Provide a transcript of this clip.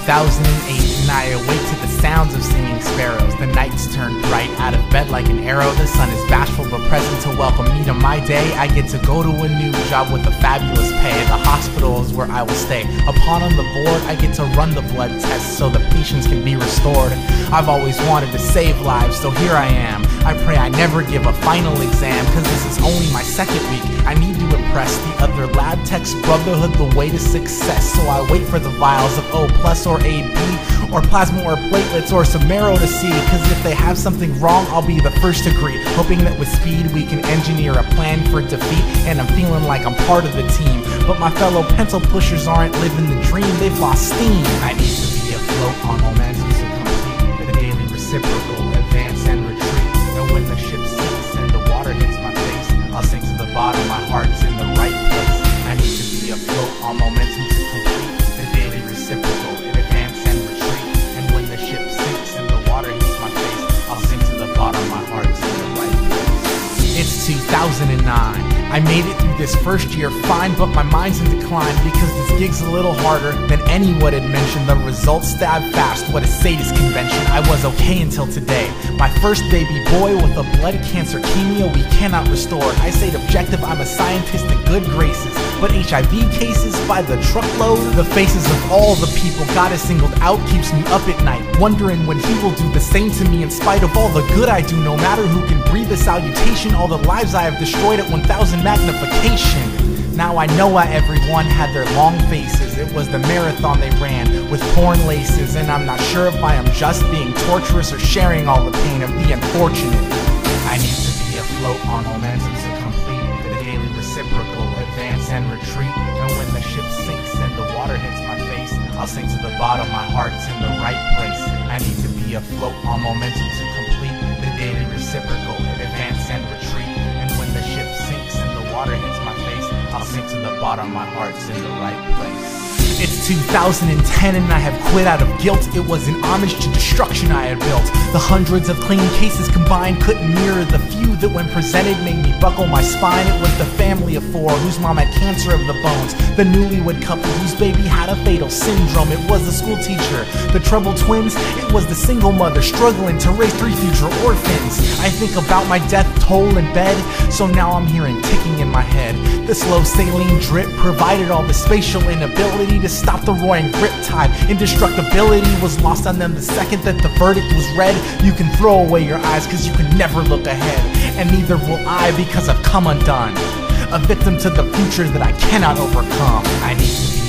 2008 and I awake to the sounds of singing sparrows. The nights turn bright, out of bed like an arrow. The sun is bashful but present to welcome me to my day. I get to go to a new job with a fabulous pay. The hospital is where I will stay. Upon on the board, I get to run the blood tests so the patients can be restored. I've always wanted to save lives, so here I am. I pray I never give a final exam, cause this is only my second week. I need to impress the other lab techs, brotherhood the way to success. So I wait for the vials of O plus or AB, or plasma or platelets or some marrow to see. Cause if they have something wrong, I'll be the first to greet, hoping that with speed we can engineer a plan for defeat. And I'm feeling like I'm part of the team, but my fellow pencil pushers aren't living the dream, they've lost steam. I need to be afloat on momentum to complete the daily reciprocal, advance and retreat. And when the ship sinks and the water hits my face, I'll sink to the bottom, my heart's in the right place. I need to be afloat on momentum to complete the daily reciprocal, advance and retreat. And when the ship sinks and the water hits my face, I'll sink to the bottom, my heart's in the right place. It's 2009. I made it through this first year fine, but my mind's in decline because this gig's a little harder than anyone had mentioned. The results stab fast, what a sadist convention. I was okay until today. My first baby boy with a blood cancer chemo we cannot restore. I stayed objective, I'm a scientist in good graces, but HIV cases by the truckload. The faces of all the people God has singled out keeps me up at night, wondering when he will do the same to me in spite of all the good I do. No matter who can breathe a salutation, all the lives I have destroyed at 1,000 magnification. Now I know why everyone had their long faces. It was the marathon they ran with torn laces, and I'm not sure if I am just being torturous or sharing all the pain of the unfortunate. I need to be afloat on momentum to complete the daily reciprocal, advance and retreat. And when the ship sinks and the water hits my face, I'll sink to the bottom, my heart's in the right place. I need to be afloat on momentum to complete the daily reciprocal, advance and retreat. And when the ship sinks and the water hits my face, I'll sink to the bottom, my heart's in the right place. It's 2010 and I have quit out of guilt. It was an homage to destruction I had built. The hundreds of clean cases combined couldn't mirror the few that when presented made me buckle my spine. It was the family of four whose mom had cancer of the bones, the newlywed couple whose baby had a fatal syndrome. It was the school teacher, the troubled twins. It was the single mother struggling to raise 3 future orphans. I think about my death toll in bed, so now I'm hearing ticking in my head. The slow saline drip provided all the spatial inability to stop the roaring riptide. Indestructibility was lost on them the second that the verdict was read. You can throw away your eyes cause you can never look ahead, and neither will I because I've come undone, a victim to the future that I cannot overcome. I need to be